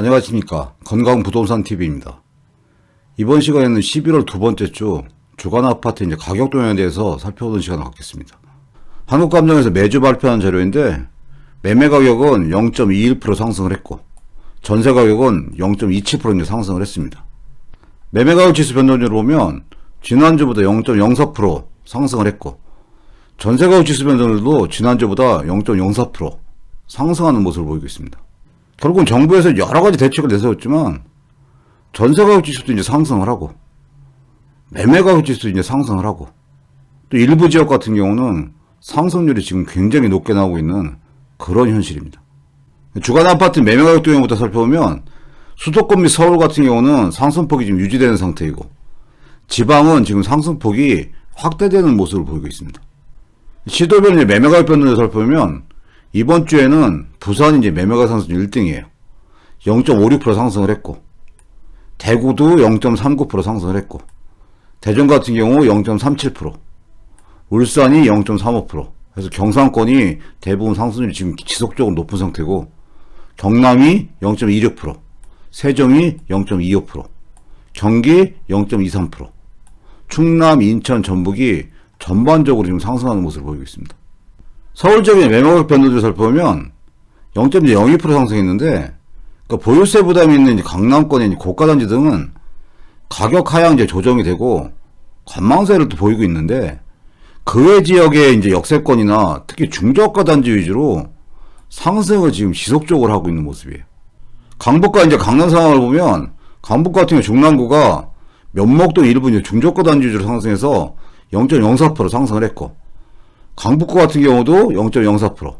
안녕하십니까. 건강부동산TV입니다. 이번 시간에는 11월 두 번째 주 주간 아파트 가격 동향에 대해서 살펴보는 시간을 갖겠습니다. 한국감정에서 매주 발표하는 자료인데 매매 가격은 0.21% 상승을 했고 전세 가격은 0.27% 상승을 했습니다. 매매 가격 지수 변동률을 보면 지난주보다 0.04% 상승을 했고 전세 가격 지수 변동률도 지난주보다 0.04% 상승하는 모습을 보이고 있습니다. 결국은 정부에서 여러 가지 대책을 내세웠지만 전세 가격 지수도 상승을 하고 매매 가격 지수도 상승을 하고 또 일부 지역 같은 경우는 상승률이 지금 굉장히 높게 나오고 있는 그런 현실입니다. 주간 아파트 매매 가격 동향부터 살펴보면 수도권 및 서울 같은 경우는 상승폭이 지금 유지되는 상태이고 지방은 지금 상승폭이 확대되는 모습을 보이고 있습니다. 시도별 매매 가격 변동을 살펴보면 이번 주에는 부산이 매매 가격 상승 1등이에요. 0.56% 상승을 했고 대구도 0.39% 상승을 했고 대전 같은 경우 0.37%, 울산이 0.35%, 그래서 경상권이 대부분 상승률이 지금 지속적으로 높은 상태고 경남이 0.26%, 세종이 0.25%, 경기 0.23%, 충남, 인천, 전북이 전반적으로 지금 상승하는 모습을 보이고 있습니다. 서울 지역의 매매 가격 변동을 살펴보면 0.02% 상승했는데 보유세 부담이 있는 강남권의 고가단지 등은 가격 하향 조정이 되고 관망세를 또 보이고 있는데 그 외 지역의 역세권이나 특히 중저가 단지 위주로 상승을 지금 지속적으로 하고 있는 모습이에요. 강북과 강남 상황을 보면 강북 같은 경우 중랑구가 면목동 일부 중저가 단지 위주로 상승해서 0.04% 상승을 했고 강북구 같은 경우도 0.04%,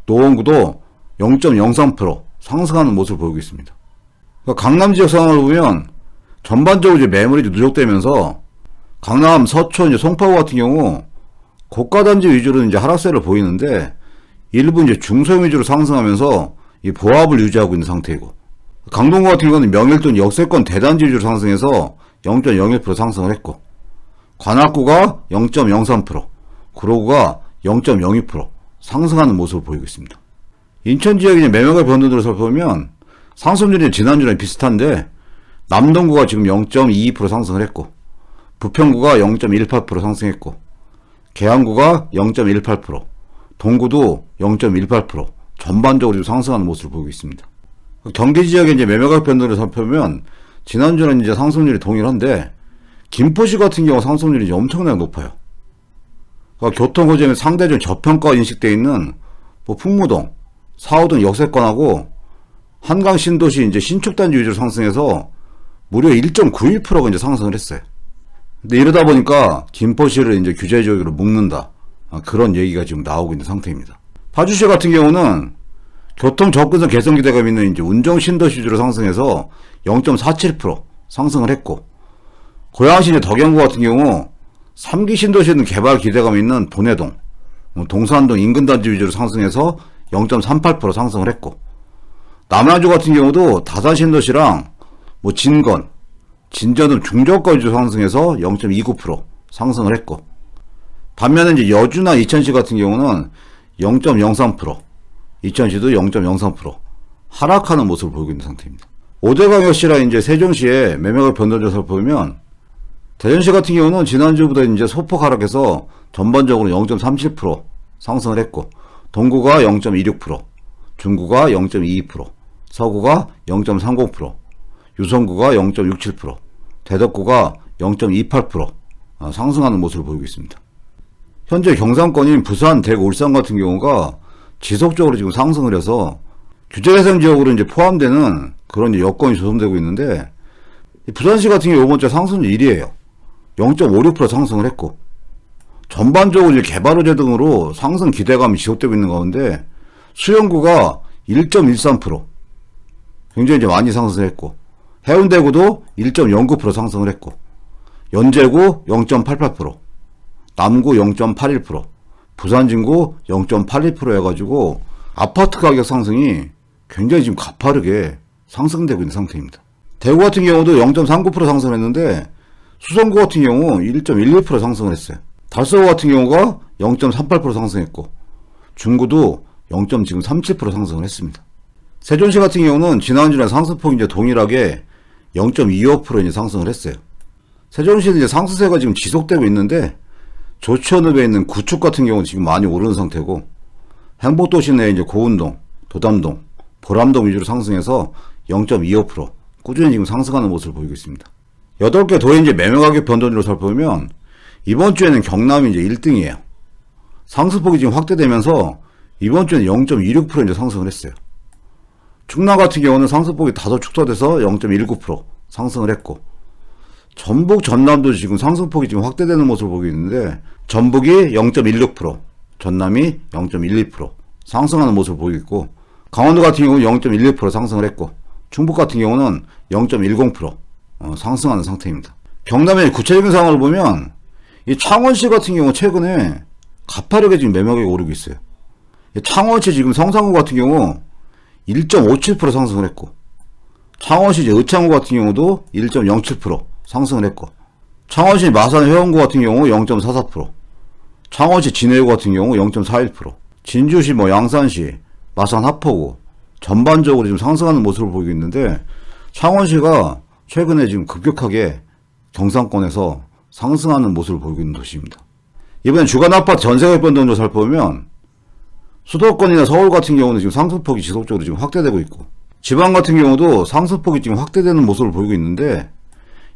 노원구도 0.03% 상승하는 모습을 보이고 있습니다. 강남 지역 상황을 보면 전반적으로 매물이 누적되면서 강남, 서촌, 송파구 같은 경우 고가단지 위주로 하락세를 보이는데 일부 중소형 위주로 상승하면서 이 보합을 유지하고 있는 상태이고 강동구 같은 경우는 명일동 역세권 대단지 위주로 상승해서 0.01% 상승을 했고 관악구가 0.03%, 구로구가 0.02% 상승하는 모습을 보이고 있습니다. 인천 지역의 매매가 변동들을 살펴보면 상승률이 지난주랑 비슷한데 남동구가 지금 0.22% 상승을 했고 부평구가 0.18% 상승했고 계양구가 0.18%, 동구도 0.18% 전반적으로 지금 상승하는 모습을 보이고 있습니다. 경기 지역의 매매가 변동을 살펴보면 지난주는 상승률이 동일한데 김포시 같은 경우 상승률이 엄청나게 높아요. 교통호재는 상대적으로 저평가 인식되어 있는 풍무동, 사호동 역세권하고 한강 신도시 신축단지 위주로 상승해서 무려 1.92%가 상승을 했어요. 근데 이러다 보니까 김포시를 규제 지역으로 묶는다. 그런 얘기가 지금 나오고 있는 상태입니다. 파주시 같은 경우는 교통 접근성 개선 기대감이 있는 운정 신도시 위주로 상승해서 0.47% 상승을 했고 고양시 덕영구 같은 경우 3기 신도시는 개발 기대감이 있는 본해동, 동산동 인근단지 위주로 상승해서 0.38% 상승을 했고 남양주 같은 경우도 다산 신도시랑 진건, 진전 등 중저가 위주로 상승해서 0.29% 상승을 했고 반면에 여주나 이천시 같은 경우는 0.03%, 이천시도 0.03% 하락하는 모습을 보이고 있는 상태입니다. 5대광역시라 세종시의 매매가 변동을 살펴보면 대전시 같은 경우는 지난주보다 소폭 하락해서 전반적으로 0.37% 상승을 했고 동구가 0.26%, 중구가 0.22%, 서구가 0.30%, 유성구가 0.67%, 대덕구가 0.28% 상승하는 모습을 보이고 있습니다. 현재 경상권인 부산, 대구, 울산 같은 경우가 지속적으로 지금 상승을 해서 규제대상 지역으로 포함되는 그런 여건이 조성되고 있는데 부산시 같은 경우 이번 주 상승률 1위에요. 0.56% 상승을 했고 전반적으로 개발 호재 등으로 상승 기대감이 지속되고 있는 가운데 수영구가 1.13% 굉장히 많이 상승했고 해운대구도 1.09% 상승을 했고 연제구 0.88%, 남구 0.81%, 부산진구 0.82% 해가지고 아파트 가격 상승이 굉장히 지금 가파르게 상승되고 있는 상태입니다. 대구 같은 경우도 0.39% 상승했는데 수성구 같은 경우 1.11% 상승을 했어요. 달서구 같은 경우가 0.38% 상승했고 중구도 0.37% 상승을 했습니다. 세종시 같은 경우는 지난주랑 상승폭이 이제 동일하게 0.25% 이제 상승을 했어요. 세종시는 이제 상승세가 지금 지속되고 있는데 조치원읍에 있는 구축 같은 경우는 지금 많이 오르는 상태고 행복도시 내 이제 고운동, 도담동, 보람동 위주로 상승해서 0.25% 꾸준히 지금 상승하는 모습을 보이고 있습니다. 8개 도의 이제 매매 가격 변동률을 살펴보면 이번 주에는 경남이 이제 1등이에요. 상승폭이 지금 확대되면서 이번 주에는 0.26% 이제 상승을 했어요. 충남 같은 경우는 상승폭이 다소 축소돼서 0.19% 상승을 했고, 전북, 전남도 지금 상승폭이 지금 확대되는 모습을 보고 있는데, 전북이 0.16%, 전남이 0.12% 상승하는 모습을 보이고 있고, 강원도 같은 경우는 0.11% 상승을 했고, 충북 같은 경우는 0.10% 상승하는 상태입니다. 경남의 구체적인 상황을 보면, 이 창원시 같은 경우 최근에 가파르게 지금 매매가격이 오르고 있어요. 창원시 지금 성산구 같은 경우 1.57% 상승을 했고, 창원시 이제 의창구 같은 경우도 1.07% 상승을 했고, 창원시 마산 회원구 같은 경우 0.44%, 창원시 진해구 같은 경우 0.41%, 진주시 양산시, 마산 하포구 전반적으로 지금 상승하는 모습을 보이고 있는데, 창원시가 최근에 지금 급격하게 경상권에서 상승하는 모습을 보이고 있는 도시입니다. 이번엔 주간 아파트 전세가격 변동률 살펴보면 수도권이나 서울 같은 경우는 지금 상승폭이 지속적으로 지금 확대되고 있고, 지방 같은 경우도 상승폭이 지금 확대되는 모습을 보이고 있는데,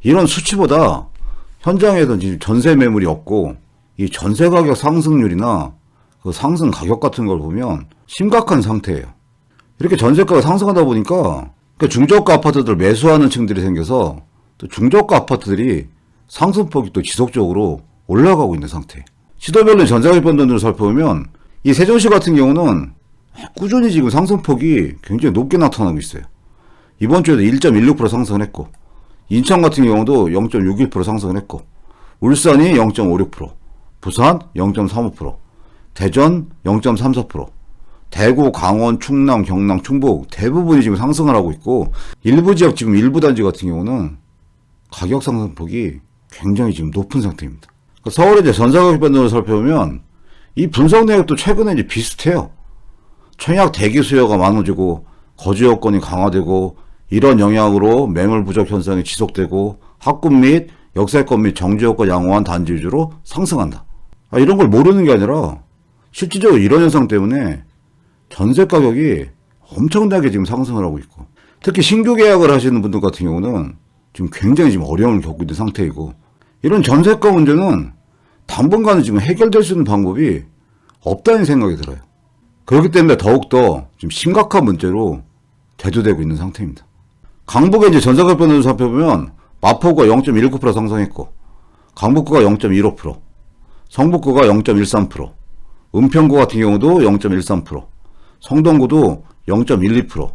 이런 수치보다 현장에서 지금 전세 매물이 없고 이 전세 가격 상승률이나 그 상승 가격 같은 걸 보면 심각한 상태예요. 이렇게 전세가가 상승하다 보니까 중저가 아파트들 매수하는 층들이 생겨서 또 중저가 아파트들이 상승폭이 또 지속적으로 올라가고 있는 상태. 시도별로 전세가격 변동률을 살펴보면 이 세종시 같은 경우는 꾸준히 지금 상승폭이 굉장히 높게 나타나고 있어요. 이번 주에도 1.16% 상승을 했고, 인천 같은 경우도 0.61% 상승을 했고, 울산이 0.56%, 부산 0.35%, 대전 0.34%, 대구, 강원, 충남, 경남, 충북 대부분이 지금 상승을 하고 있고, 일부 지역 지금 일부 단지 같은 경우는 가격 상승폭이 굉장히 지금 높은 상태입니다. 서울의 이제 전세가격 변동을 살펴보면 이 분석 내역도 최근에 이제 비슷해요. 청약 대기 수요가 많아지고 거주 여건이 강화되고 이런 영향으로 매물 부족 현상이 지속되고 학군 및 역세권 및 정지 여건 양호한 단지 위주로 상승한다. 이런 걸 모르는 게 아니라 실질적으로 이런 현상 때문에 전세 가격이 엄청나게 지금 상승을 하고 있고, 특히 신규 계약을 하시는 분들 같은 경우는 지금 굉장히 지금 어려움을 겪고 있는 상태이고, 이런 전세가 문제는 당분간은 지금 해결될 수 있는 방법이 없다는 생각이 들어요. 그렇기 때문에 더욱더 지금 심각한 문제로 대두되고 있는 상태입니다. 강북의 이제 전세가격 변동을 살펴보면 마포구가 0.19% 상승했고, 강북구가 0.15%, 성북구가 0.13%, 은평구 같은 경우도 0.13%, 성동구도 0.12%.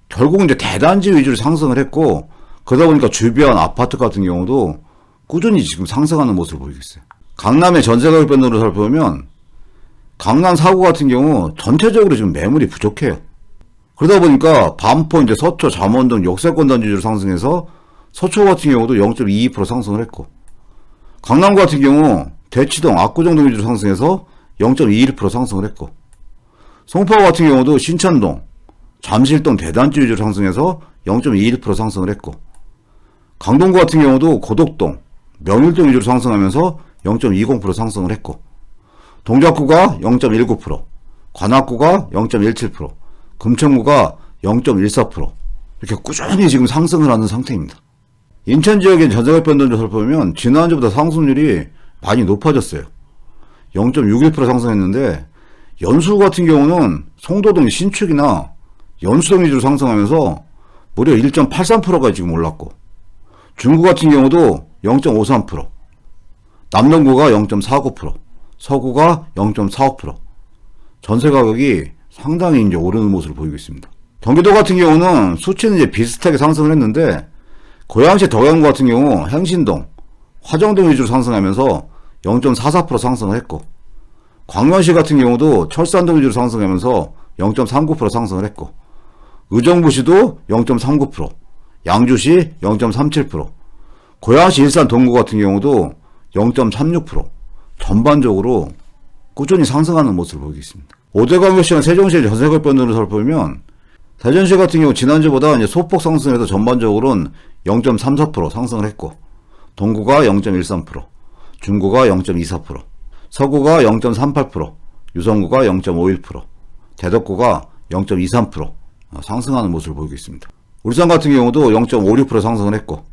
결국 이제 대단지 위주로 상승을 했고, 그러다 보니까 주변 아파트 같은 경우도 꾸준히 지금 상승하는 모습을 보이고 있어요. 강남의 전세가격 변동을 살펴보면 강남 4구 같은 경우 전체적으로 지금 매물이 부족해요. 그러다 보니까 반포, 이제 서초, 잠원 등 역세권 단지 위주로 상승해서 서초 같은 경우도 0.22% 상승을 했고, 강남구 같은 경우 대치동, 압구정 등 위주로 상승해서 0.21% 상승을 했고, 송파구 같은 경우도 신천동, 잠실동 대단지 위주로 상승해서 0.21% 상승을 했고, 강동구 같은 경우도 고덕동, 명일동 위주로 상승하면서 0.20% 상승을 했고, 동작구가 0.19%, 관악구가 0.17%, 금천구가 0.14% 이렇게 꾸준히 지금 상승을 하는 상태입니다. 인천 지역의 전세가격 변동률을 살펴보면 지난주보다 상승률이 많이 높아졌어요. 0.61% 상승했는데, 연수 같은 경우는 송도동 신축이나 연수동 위주로 상승하면서 무려 1.83%가 지금 올랐고, 중구 같은 경우도 0.53%, 남동구가 0.49%, 서구가 0.45%, 전세 가격이 상당히 이제 오르는 모습을 보이고 있습니다. 경기도 같은 경우는 수치는 이제 비슷하게 상승을 했는데, 고양시 덕양구 같은 경우 행신동, 화정동 위주로 상승하면서 0.44% 상승을 했고, 광명시 같은 경우도 철산동 위주로 상승하면서 0.39% 상승을 했고, 의정부시도 0.39%, 양주시 0.37%, 고양시 일산 동구 같은 경우도 0.36% 전반적으로 꾸준히 상승하는 모습을 보이고 있습니다. 5대 광역시와 세종시의 전세가격 변동을 살펴보면 대전시 같은 경우 지난주보다 이제 소폭 상승해서 전반적으로는 0.34% 상승을 했고, 동구가 0.13%, 중구가 0.24%, 서구가 0.38%, 유성구가 0.51%, 대덕구가 0.23% 상승하는 모습을 보이고 있습니다. 울산 같은 경우도 0.56% 상승을 했고,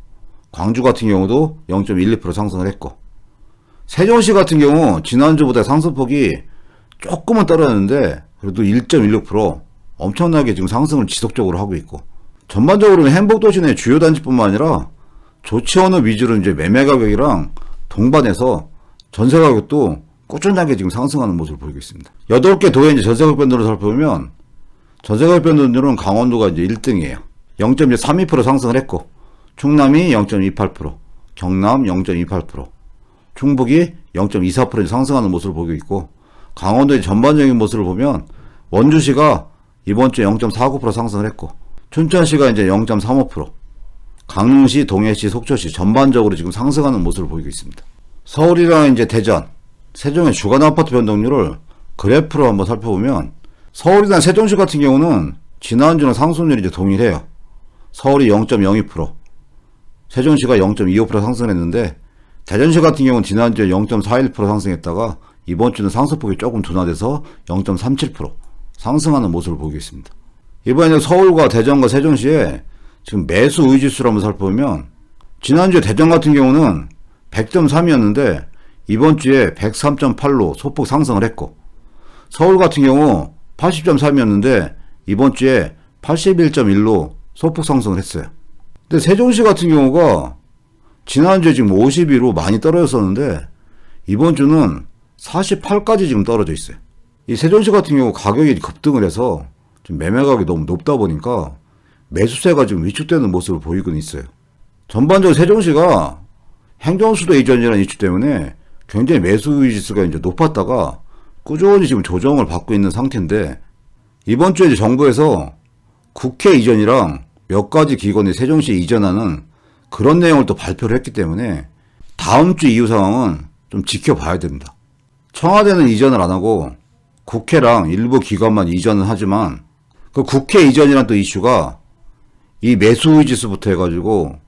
광주 같은 경우도 0.12% 상승을 했고, 세종시 같은 경우 지난주보다 상승폭이 조금은 떨어졌는데 그래도 1.16% 엄청나게 지금 상승을 지속적으로 하고 있고, 전반적으로는 행복도시 내 주요 단지뿐만 아니라 조치원업 위주로 이제 매매 가격이랑 동반해서 전세 가격도 꾸준하게 지금 상승하는 모습을 보이고 있습니다. 8개 도의 이제 전세 가격 변동을 살펴보면 전세 가격 변동률은 강원도가 이제 1등이에요. 0.32% 상승을 했고, 충남이 0.28%, 경남 0.28%, 충북이 0.24% 상승하는 모습을 보이고 있고, 강원도의 전반적인 모습을 보면 원주시가 이번 주에 0.49% 상승을 했고, 춘천시가 이제 0.35%, 강릉시, 동해시, 속초시 전반적으로 지금 상승하는 모습을 보이고 있습니다. 서울이랑 이제 대전, 세종의 주간 아파트 변동률을 그래프로 한번 살펴보면 서울이나 세종시 같은 경우는 지난주는 상승률이 이제 동일해요. 서울이 0.02%, 세종시가 0.25% 상승했는데, 대전시 같은 경우는 지난주에 0.41% 상승했다가 이번 주는 상승폭이 조금 둔화돼서 0.37% 상승하는 모습을 보이고 있습니다. 이번에 서울과 대전과 세종시에 지금 매수 의지수를 한번 살펴보면 지난주에 대전 같은 경우는 100.3이었는데 이번 주에 103.8로 소폭 상승을 했고, 서울 같은 경우 80.3이었는데 이번 주에 81.1로 소폭 상승을 했어요. 근데 세종시 같은 경우가 지난주에 지금 52로 많이 떨어졌었는데 이번 주는 48까지 지금 떨어져 있어요. 이 세종시 같은 경우 가격이 급등을 해서 지금 매매 가격이 너무 높다 보니까 매수세가 지금 위축되는 모습을 보이고는 있어요. 전반적으로 세종시가 행정수도 이전이라는 이슈 때문에 굉장히 매수 지수가 이제 높았다가 꾸준히 지금 조정을 받고 있는 상태인데, 이번 주에 이제 정부에서 국회 이전이랑 몇 가지 기관이 세종시에 이전하는 그런 내용을 또 발표를 했기 때문에 다음 주 이후 상황은 좀 지켜봐야 됩니다. 청와대는 이전을 안 하고 국회랑 일부 기관만 이전을 하지만 그 국회 이전이란 또 이슈가 이 매수의 지수부터 해가지고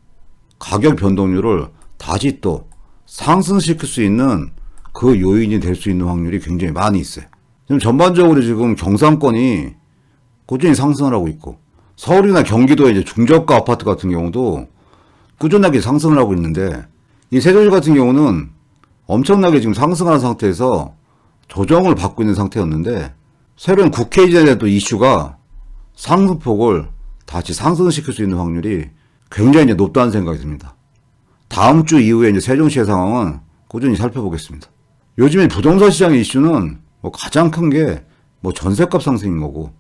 가격 변동률을 다시 또 상승시킬 수 있는 그 요인이 될 수 있는 확률이 굉장히 많이 있어요. 지금 전반적으로 지금 경상권이 꾸준히 상승을 하고 있고, 서울이나 경기도의 이제 중저가 아파트 같은 경우도 꾸준하게 상승을 하고 있는데, 이 세종시 같은 경우는 엄청나게 지금 상승하는 상태에서 조정을 받고 있는 상태였는데, 새로운 국회 이전의 또 이슈가 상승폭을 다시 상승시킬 수 있는 확률이 굉장히 이제 높다는 생각이 듭니다. 다음 주 이후에 이제 세종시의 상황은 꾸준히 살펴보겠습니다. 요즘에 부동산 시장의 이슈는 뭐 가장 큰 게 뭐 전세값 상승인 거고,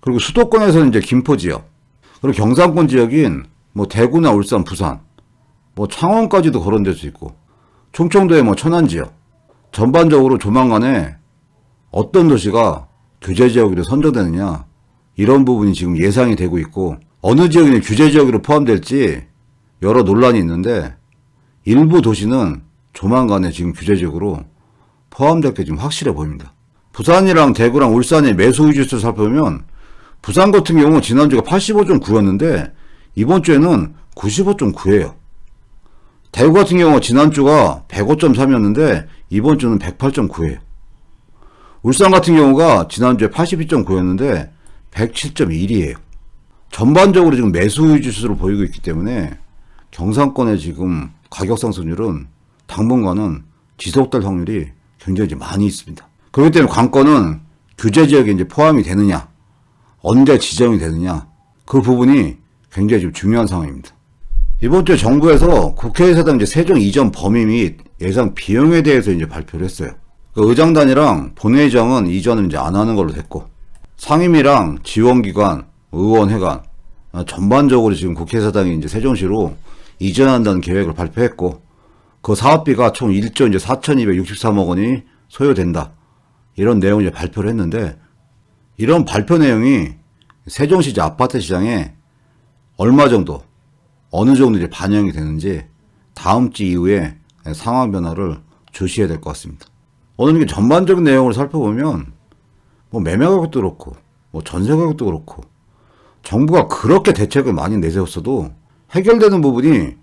그리고 수도권에서는 이제 김포 지역, 그리고 경상권 지역인 뭐 대구나 울산, 부산, 뭐 창원까지도 거론될 수 있고, 충청도의 뭐 천안 지역, 전반적으로 조만간에 어떤 도시가 규제 지역으로 선정되느냐, 이런 부분이 지금 예상이 되고 있고, 어느 지역이 규제 지역으로 포함될지 여러 논란이 있는데, 일부 도시는 조만간에 지금 규제 지역으로 포함될 게 지금 확실해 보입니다. 부산이랑 대구랑 울산의 매수 의지수를 살펴보면 부산 같은 경우 지난주가 85.9였는데 이번 주에는 95.9예요. 대구 같은 경우 지난주가 105.3이었는데 이번 주는 108.9예요. 울산 같은 경우가 지난주에 82.9였는데 107.1이에요. 전반적으로 지금 매수 의지수를 보이고 있기 때문에 경상권의 지금 가격 상승률은 당분간은 지속될 확률이 굉장히 많이 있습니다. 그렇기 때문에 관건은 규제 지역에 이제 포함이 되느냐, 언제 지정이 되느냐, 그 부분이 굉장히 지금 중요한 상황입니다. 이번 주에 정부에서 국회의사당 이제 세정 이전 범위 및 예상 비용에 대해서 이제 발표를 했어요. 그 의장단이랑 본회의장은 이전을 이제 안 하는 걸로 됐고, 상임위랑 지원기관, 의원회관, 전반적으로 지금 국회의사당이 이제 세종시로 이전한다는 계획을 발표했고, 그 사업비가 총 1조 이제 4,263억 원이 소요된다, 이런 내용을 이제 발표를 했는데, 이런 발표 내용이 세종시 이제 아파트 시장에 얼마 정도, 어느 정도 이제 반영이 되는지 다음 주 이후에 상황 변화를 주시해야 될 것 같습니다. 오늘 이게 전반적인 내용을 살펴보면 뭐 매매 가격도 그렇고 뭐 전세 가격도 그렇고 정부가 그렇게 대책을 많이 내세웠어도 해결되는 부분이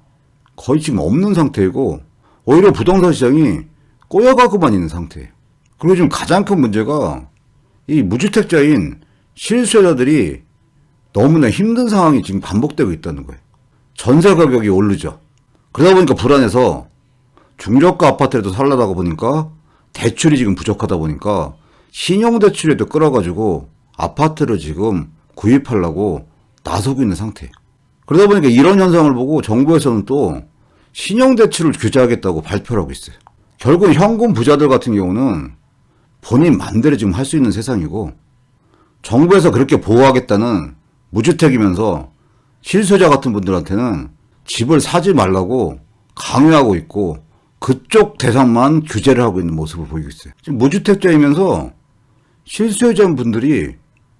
거의 지금 없는 상태이고 오히려 부동산 시장이 꼬여가고만 있는 상태예요. 그리고 지금 가장 큰 문제가 이 무주택자인 실수요자들이 너무나 힘든 상황이 지금 반복되고 있다는 거예요. 전세 가격이 오르죠. 그러다 보니까 불안해서 중저가 아파트라도 살려다가 보니까 대출이 지금 부족하다 보니까 신용대출에도 끌어가지고 아파트를 지금 구입하려고 나서고 있는 상태예요. 그러다 보니까 이런 현상을 보고 정부에서는 또 신용대출을 규제하겠다고 발표를 하고 있어요. 결국 현금 부자들 같은 경우는 본인 맘대로 지금 할 수 있는 세상이고 정부에서 그렇게 보호하겠다는 무주택이면서 실수요자 같은 분들한테는 집을 사지 말라고 강요하고 있고 그쪽 대상만 규제를 하고 있는 모습을 보이고 있어요. 지금 무주택자이면서 실수요자 분들이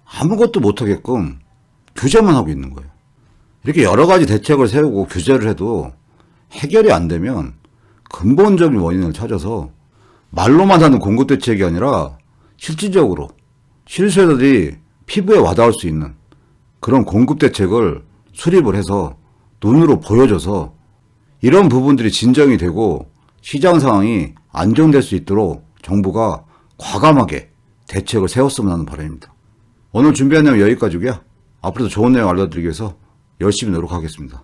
아무것도 못하게끔 규제만 하고 있는 거예요. 이렇게 여러 가지 대책을 세우고 규제를 해도 해결이 안 되면 근본적인 원인을 찾아서 말로만 하는 공급 대책이 아니라 실질적으로 실수요자들이 피부에 와닿을 수 있는 그런 공급 대책을 수립을 해서 눈으로 보여줘서 이런 부분들이 진정이 되고 시장 상황이 안정될 수 있도록 정부가 과감하게 대책을 세웠으면 하는 바람입니다. 오늘 준비한 내용 여기까지고요. 앞으로도 좋은 내용 알려드리기 위해서 열심히 노력하겠습니다.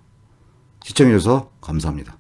시청해주셔서 감사합니다.